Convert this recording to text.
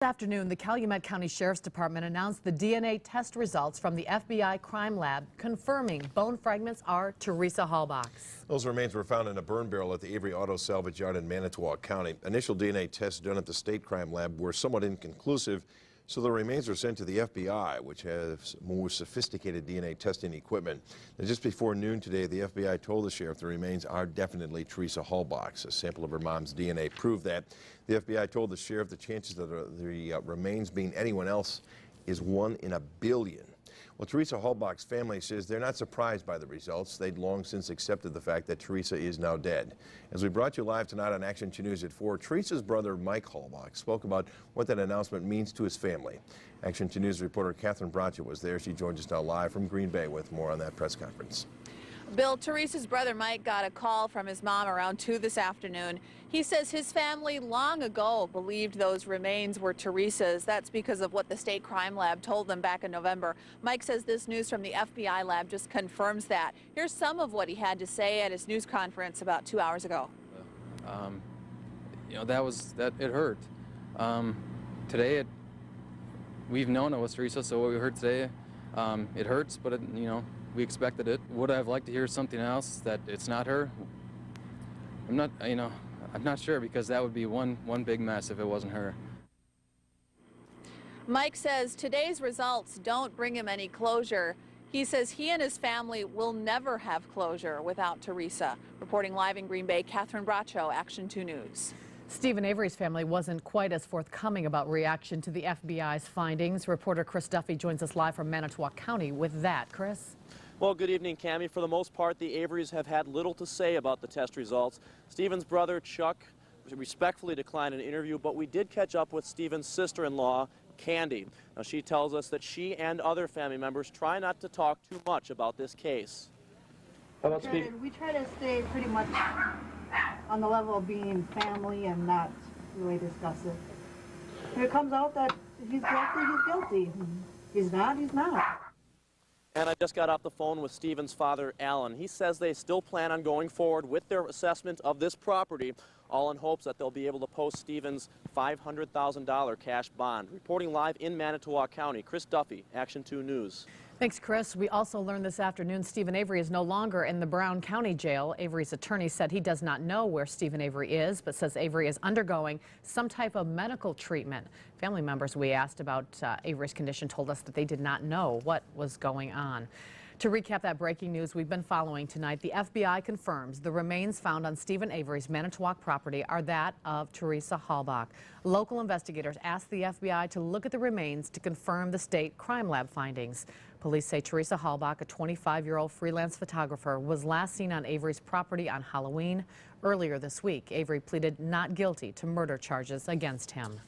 This afternoon, the Calumet County Sheriff's Department announced the DNA test results from the FBI crime lab confirming bone fragments are Teresa Halbach's. Those remains were found in a burn barrel at the Avery Auto Salvage Yard in Manitowoc County. Initial DNA tests done at the state crime lab were somewhat inconclusive, so the remains were sent to the FBI, which has more sophisticated DNA testing equipment. And just before noon today, the FBI told the sheriff the remains are definitely Teresa Halbach's. A sample of her mom's DNA proved that. The FBI told the sheriff the chances of the remains being anyone else is 1 in a billion. Well, Teresa Halbach's family says they're not surprised by the results. They'd long since accepted the fact that Teresa is now dead. As we brought you live tonight on Action 2 News at 4, Teresa's brother Mike Halbach spoke about what that announcement means to his family. Action 2 News reporter Catherine Bracha was there. She joins us now live from Green Bay with more on that press conference. Bill, Teresa's brother Mike got a call from his mom around 2 this afternoon. He says his family long ago believed those remains were Teresa's. That's because of what the state crime lab told them back in November. Mike says this news from the FBI lab just confirms that. Here's some of what he had to say at his news conference about 2 hours ago. You know, it hurt. Today, we've known it was Teresa, so what we heard today, it hurts, but you know, we expected it. Would I have liked to hear something else that it's not her? I'm not sure, because that would be one big mess if it wasn't her. Mike says today's results don't bring him any closure. He says he and his family will never have closure without Teresa. Reporting live in Green Bay, Catherine Bracha, Action 2 News. Stephen Avery's family wasn't quite as forthcoming about reaction to the FBI's findings. Reporter Chris Duffy joins us live from Manitowoc County with that. Chris? Well, good evening, Cammie. For the most part, the Averys have had little to say about the test results. Stephen's brother, Chuck, respectfully declined an interview, but we did catch up with Stephen's sister-in-law, Candy. Now, she tells us that she and other family members try not to talk too much about this case. We try to stay pretty much on the level of being family and not really discuss it. If it comes out that he's guilty, he's guilty. He's not, he's not. And I just got off the phone with Stephen's father, Alan. He says they still plan on going forward with their assessment of this property, all in hopes that they'll be able to post Stephen's $500,000 cash bond. Reporting live in Manitowoc County, Chris Duffy, Action 2 News. Thanks, Chris. We also learned this afternoon Stephen Avery is no longer in the Brown County Jail. Avery's attorney said he does not know where Stephen Avery is, but says Avery is undergoing some type of medical treatment. Family members we asked about Avery's condition told us that they did not know what was going on. To recap that breaking news we've been following tonight, the FBI confirms the remains found on Stephen Avery's Manitowoc property are that of Teresa Halbach. Local investigators asked the FBI to look at the remains to confirm the state crime lab findings. Police say Teresa Halbach, a 25-year-old freelance photographer, was last seen on Avery's property on Halloween. Earlier this week, Avery pleaded not guilty to murder charges against him.